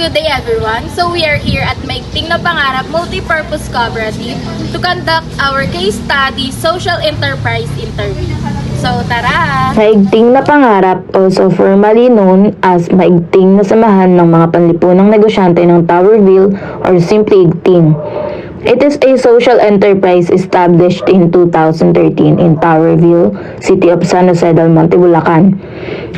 good day everyone. So we are here at Maigting na Pangarap Multipurpose Cooperative to conduct our case study social enterprise interview. So tara! Maigting na Pangarap, also formally known as Maigting na Samahan ng mga Panlipunang Negosyante ng Towerville or simply Igting. It is a social enterprise established in 2013 in Towerville, City of San Jose del Monte, Bulacan,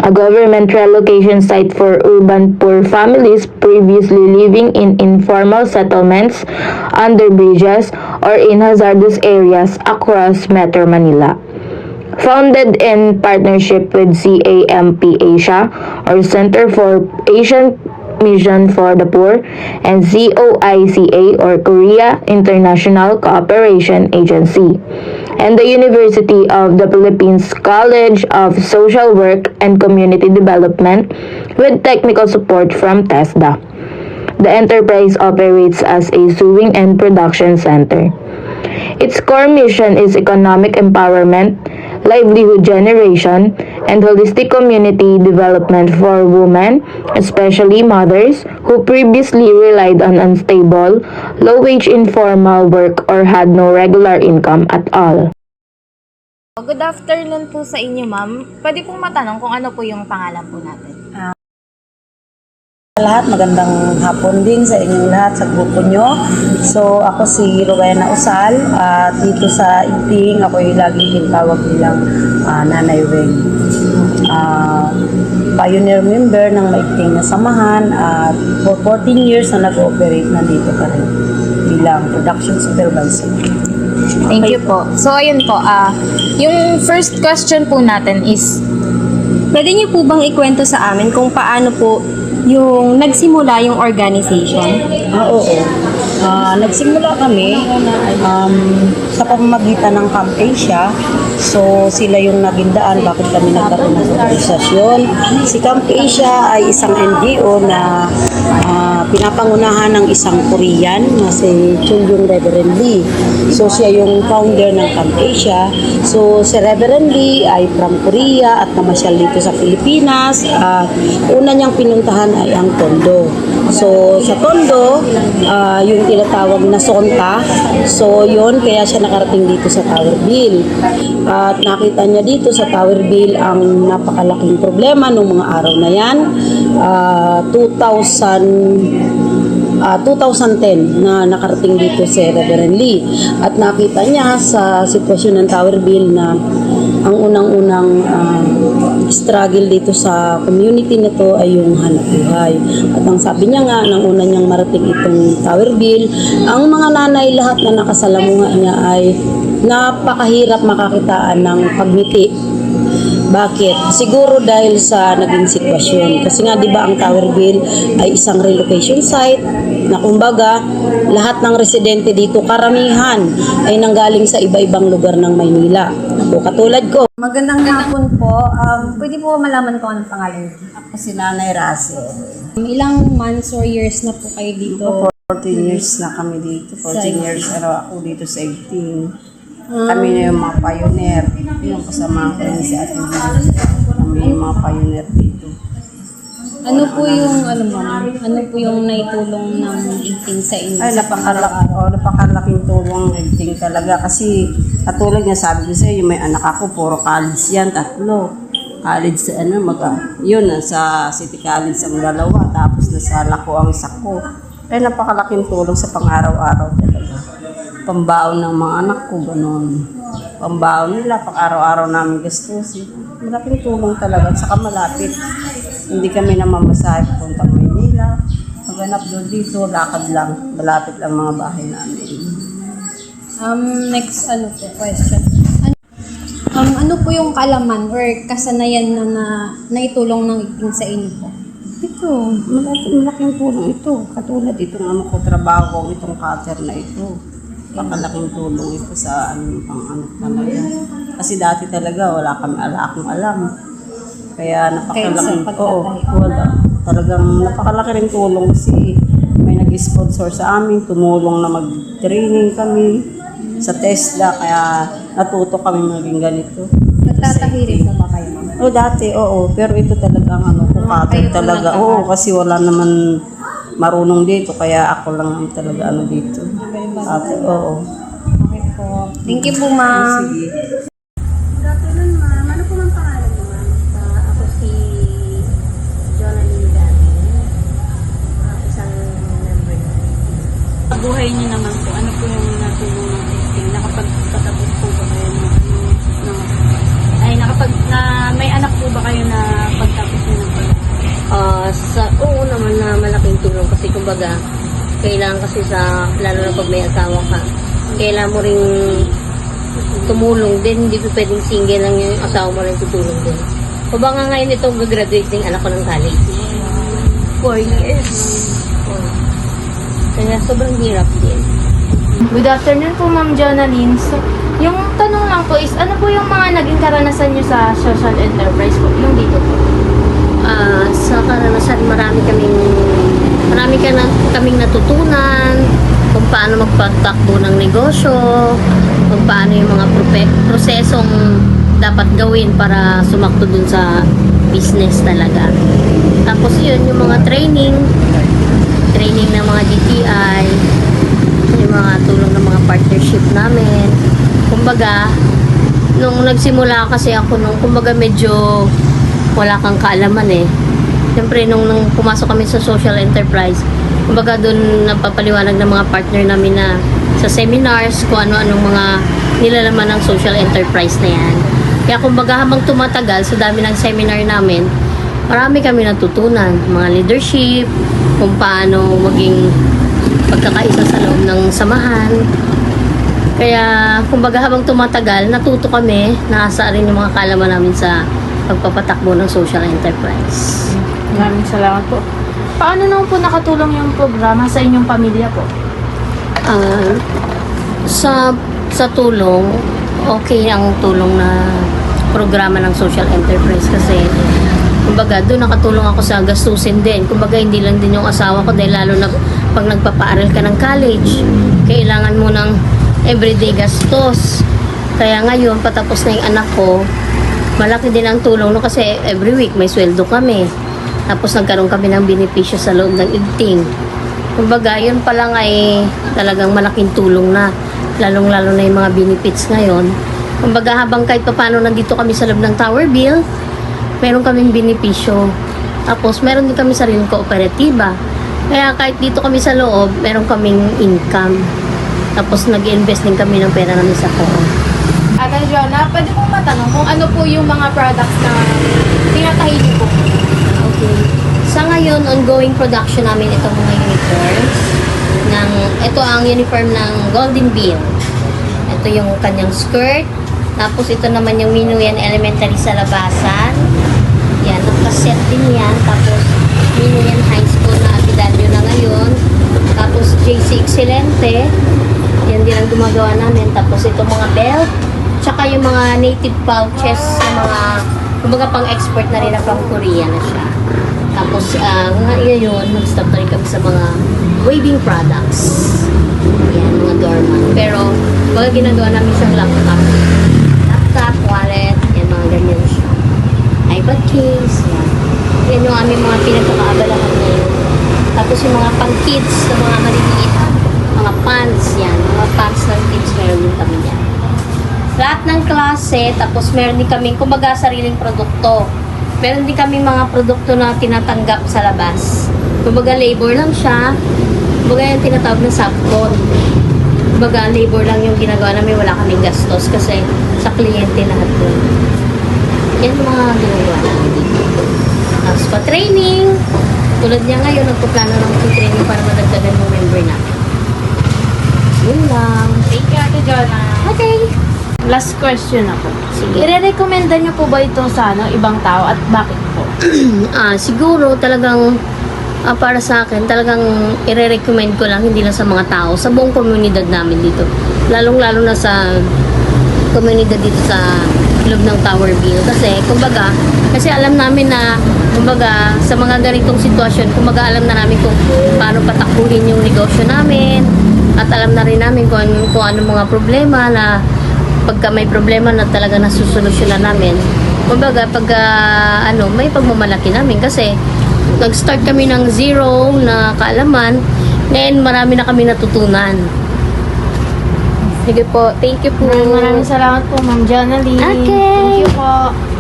a government relocation site for urban poor families previously living in informal settlements, under bridges, or in hazardous areas across Metro Manila. Founded in partnership with CAMP Asia or Center for Asian Mission for the Poor and COICA or Korea International Cooperation Agency and the University of the Philippines College of Social Work and Community Development with technical support from TESDA. The enterprise operates as a sewing and production center. Its core mission is economic empowerment, livelihood generation, and holistic community development for women, especially mothers, who previously relied on unstable, low-wage informal work or had no regular income at all. Good afternoon po sa inyo ma'am. Pwede pong matanong kung ano po yung pangalan po natin. Lahat, magandang hapon din sa inyong lahat sa grupo nyo. So, ako si Rowena Usal at dito sa Igting, ako ay laging tinatawag nilang Nanay Weng. Pioneer member ng Maigting na Samahan at for 14 years na nag-ooperate na dito pa rin bilang production supervisor. Thank you po. So ayun po, yung first question po natin is, Pwede niyo po bang ikwento sa amin kung paano po yung nagsimula yung organization? Oo. Nagsimula kami sa pamamagitan ng Camp Asia. So, sila yung naging daan bakit kami nagkaroon ng organisasyon. Si Camp Asia ay isang NGO na pinapangunahan ng isang Korean na si Chunyong Reverend Lee. So, siya yung founder ng Camp Asia. So, si Reverend Lee ay from Korea at namasyal dito sa Pilipinas. Una niyang pinuntahan ay ang Tondo. So, sa Tondo, yung tinatawag na Sonta. So, yun, kaya siya nakarating dito sa Towerville. At nakita niya dito sa Towerville ang napakalaking problema nung mga araw na yan. 2010 na nakarating dito si Reverend Lee. At nakita niya sa sitwasyon ng Towerville na ang unang-unang struggle dito sa community na to ay yung hanap buhay. At ang sabi niya nga, nang una niyang marating itong Towerville, ang mga nanay lahat na nakasalamuha niya ay napakahirap makakitaan ng pagngiti. Bakit? Siguro dahil sa naging sitwasyon. Kasi nga, di ba, ang Towerville ay isang relocation site na kumbaga, lahat ng residente dito, karamihan ay nanggaling sa iba-ibang lugar ng Maynila. O katulad ko. Magandang hapon po. Pwede po malaman ko anong pangalan niyo? Ako si Nanay Russell. Ilang months or years na po kayo dito? 14 years na kami dito. 14 years ako dito sa 18. Kami na yung mga pioneer. Yung kasama ko yun si Ate Dino. Kami yung mga pioneer dito. Ano po yung, ano po yung naitulong ng Igting sa inyo? Ay, napakalaking tulong ng Igting talaga. Kasi, katulad niya, sabi ko sa'yo, may anak ako, puro college yan, 3. College sa yun, sa City College ang 2, tapos nasa Lako ang 1. Ay, napakalaking tulong sa pang-araw-araw talaga. Pambaon ng mga anak ko, gano'n. Pambaon nila, pang-araw-araw namin gastusin. Malaking tulong talaga, at saka malapit. Hindi kami namamasahe pupunta Maynila. Maghanap doon dito, lakad lang. Malapit ang mga bahay namin. Next, question. Ano po yung kaalaman or kasanayan na naitulong ng Igting sa inyo po? Ito, malaking tulong ito. Katulad itong ko trabaho, itong cutter na ito. Pakalaking tulong ito sa pang talaga. Kasi dati talaga wala akong alam. Kaya napakalaking wala. Talagang napakalaki rin tulong kasi may nag-sponsor sa amin, tumulong na mag-training kami sa TESDA, kaya natuto kami maging ganito. Nagtatahirin na ba kayo, ma'am? Dati, oo. Pero ito talagang kukater talaga. Oo, kasi wala naman marunong dito, kaya ako lang ang talaga ano dito. Ate, oo. Okay po. Thank you po, ma'am. Sige. Good afternoon, ma'am. Ano po ang pangalan mo, ma'am? Ako si Jonalyn Gani. Isang member na. Sa buhay niyo naman po, ano po yung natulong ng testing? Nakapagpatapos po ba kayo may anak po ba kayo na pagtapos niyo ng Oo naman na malaking tulong kasi kumbaga kailangan kasi lalo na pag may asawa ka, kailangan mo ring tumulong din, hindi po pwedeng single lang yung asawa mo lang tutulong din. Kumbaga ngayon itong gagraduate ng anak ko ng college. 4 years. Oh. Kaya sobrang hirap din. Good afternoon po, Ma'am Jonalyn. So, yung tanong lang po is, ano po yung mga naging karanasan nyo sa social enterprise po? Yung dito po. Sa karanasan marami kaming natutunan kung paano magpatakbo ng negosyo, kung paano yung mga prosesong dapat gawin para sumakto dun sa business talaga. Tapos yun, yung mga training ng mga DTI, yung mga tulong ng mga partnership namin. Kumbaga, nung nagsimula kasi ako kumbaga medyo wala kang kaalaman eh. Siyempre, nung pumasok kami sa social enterprise, kumbaga doon napapaliwanag ng mga partner namin na sa seminars, kung ano-anong mga nilalaman ng social enterprise na yan. Kaya kumbaga habang tumatagal, sa dami ng seminar namin, marami kami natutunan. Mga leadership, kung paano maging pagkakaisa sa loob ng samahan. Kaya kumbaga habang tumatagal, natuto kami, naasa rin yung mga kaalaman namin sa pagpapatakbo ng social enterprise. Maraming salamat po. Paano naman po nakatulong yung programa sa inyong pamilya po? Sa tulong, okay ang tulong na programa ng social enterprise kasi kumbaga doon nakatulong ako sa gastusin din. Kumbaga hindi lang din yung asawa ko dahil lalo na pag nagpapaaral ka ng college, kailangan mo ng everyday gastos. Kaya ngayon patapos na yung anak ko, malaki din ang tulong no kasi every week may sweldo kami. Tapos nagkaroon kami ng benepisyo sa loob ng igting. Kumbaga, yun pa lang ay talagang malaking tulong na. Lalong-lalo na yung mga benefits ngayon. Kumbaga, habang kahit paano nandito kami sa loob ng Tower Bill, meron kaming benepisyo. Tapos, meron din kami sariling kooperatiba. Kaya kahit dito kami sa loob, meron kaming income. Tapos, nag-invest din kami ng pera namin sa co-op. Ate Jonah, pwede po matanong kung ano po yung mga products na tinatahi niyo po? Okay. Sa ngayon, ongoing production namin itong mga uniforms. Ito ang uniform ng Golden Bean. Ito yung kanyang skirt. Tapos ito naman yung Minuyan Elementary sa labasan. Yan, nakaset din yan. Tapos Minuyan High School na Apidalyo na ngayon. Tapos JC Excelente. Yan din ang gumagawa namin. Tapos itong mga belt. Tsaka yung mga native pouches na mga kumbaga pang-export na rin na pang Korea na siya. Tapos, ngayon, nag-stop na rin kami sa mga waving products. Yan, mga doormat. Pero, mga ginagawa namin siyang laptop, wallet, yan, mga ganyan siya. iPad case, yan. Yan yung aming mga pinagkakaabalahan ngayon. Tapos yung mga pang-kids na mga maliliit, mga pants, yan. Mga pants ng kids, meron din kami yan. Lahat ng klase, tapos meron din kami, kumbaga, sariling produkto. Meron din kami mga produkto na tinatanggap sa labas. Kumbaga, labor lang siya. Kumbaga, yung tinatawag na subcon. Kumbaga, labor lang yung ginagawa namin. Wala kaming gastos kasi sa kliyente lahat po. Yan yung mga ginagawa namin dito. Tapos pa training. Tulad niya ngayon, nagpuplano ng training para madagdagan yung member namin. Yun lang. Thank you, Ate Jonah. Okay. Last question ako. Sige. I-recommenda niyo po ba ito sa ibang tao at bakit po? Siguro talagang para sa akin, talagang i-recommend ko lang, hindi lang sa mga tao, sa buong komunidad namin dito. Lalong-lalo na sa komunidad dito sa loob ng Tower Bill. Kasi alam namin na, kumbaga, sa mga ganitong sitwasyon, kumbaga alam na namin kung paano patakbuhin yung negosyo namin, at alam na rin namin kung ano mga problema na pagka may problema na talaga nasusolusyonan namin. Kumbaga, may pagmamalaki namin kasi Nag-start kami ng zero na kaalaman. Ngayon, marami na kami natutunan. Sige po. Thank you po. Maraming salamat po, Ma'am Jonalie. Okay. Thank you po.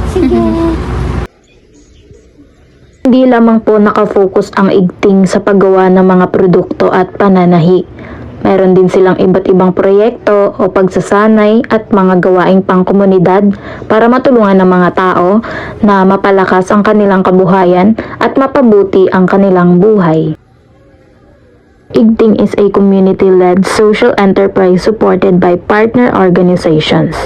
Sige. Hindi lamang po nakafocus ang igting sa paggawa ng mga produkto at pananahi. Meron din silang iba't ibang proyekto o pagsasanay at mga gawaing pangkomunidad para matulungan ng mga tao na mapalakas ang kanilang kabuhayan at mapabuti ang kanilang buhay. Igting is a community-led social enterprise supported by partner organizations.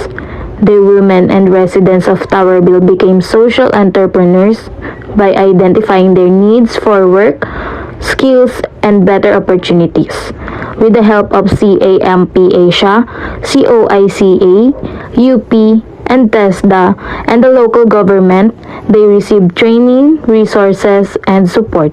The women and residents of Towerville became social entrepreneurs by identifying their needs for work, skills, and better opportunities. With the help of CAMP Asia, COICA, UP, and TESDA, and the local government, they received training, resources, and support.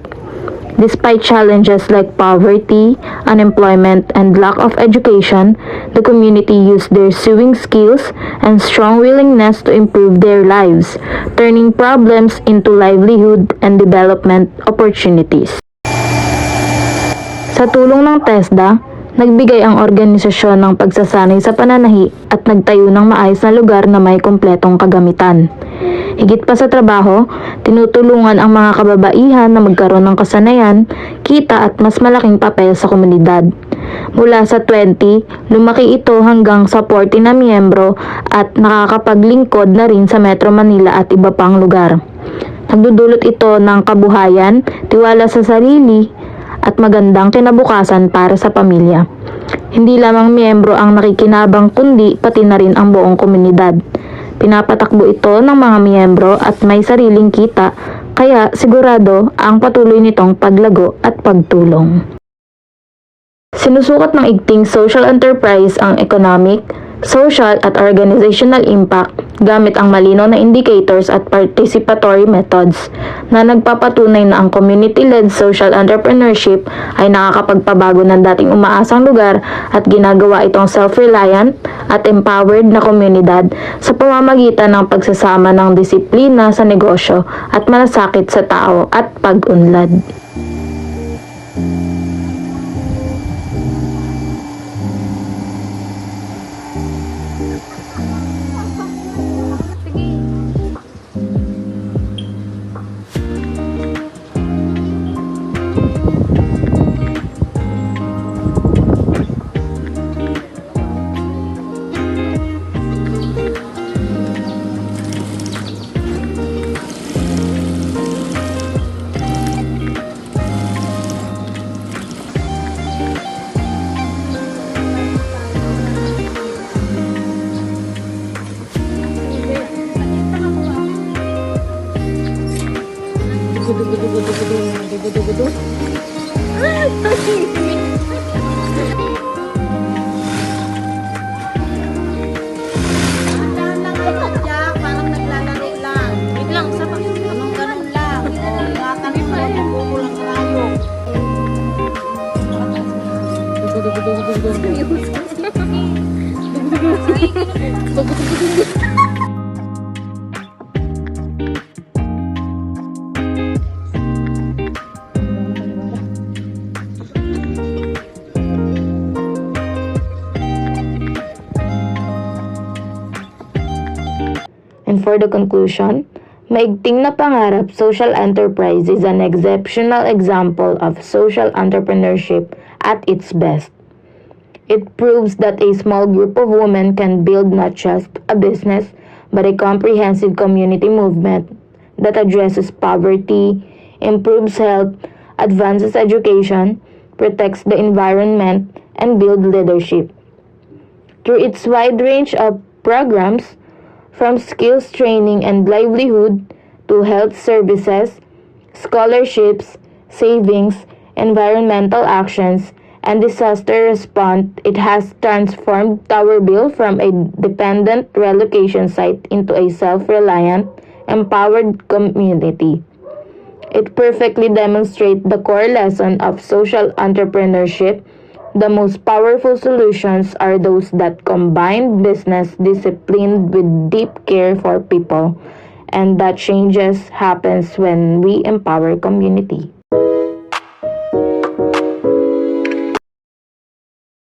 Despite challenges like poverty, unemployment, and lack of education, the community used their sewing skills and strong willingness to improve their lives, turning problems into livelihood and development opportunities. Sa tulong ng TESDA, nagbigay ang organisasyon ng pagsasanay sa pananahi at nagtayo ng maayos na lugar na may kumpletong kagamitan. Higit pa sa trabaho, tinutulungan ang mga kababaihan na magkaroon ng kasanayan, kita at mas malaking papel sa komunidad. Mula sa 20, lumaki ito hanggang sa 40 na miyembro at nakakapaglingkod na rin sa Metro Manila at iba pang lugar. Nagdudulot ito ng kabuhayan, tiwala sa sarili, at magandang kinabukasan para sa pamilya. Hindi lamang miyembro ang nakikinabang kundi pati na rin ang buong komunidad. Pinapatakbo ito ng mga miyembro at may sariling kita, kaya sigurado ang patuloy nitong paglago at pagtulong. Sinusukat ng igting social enterprise ang economic, social at organizational impact gamit ang malinaw na indicators at participatory methods na nagpapatunay na ang community-led social entrepreneurship ay nakakapagpabago ng dating umaasang lugar at ginagawa itong self-reliant at empowered na komunidad sa pamamagitan ng pagsasama ng disiplina sa negosyo at malasakit sa tao at pag-unlad. And for the conclusion, Maigting na Pangarap Social Enterprise is an exceptional example of social entrepreneurship at its best. It proves that a small group of women can build not just a business, but a comprehensive community movement that addresses poverty, improves health, advances education, protects the environment, and builds leadership. Through its wide range of programs, from skills training and livelihood to health services, scholarships, savings, environmental actions, and disaster response, it has transformed Towerville from a dependent relocation site into a self-reliant, empowered community. It perfectly demonstrates the core lesson of social entrepreneurship. The most powerful solutions are those that combine business discipline with deep care for people And that changes happens when we empower community.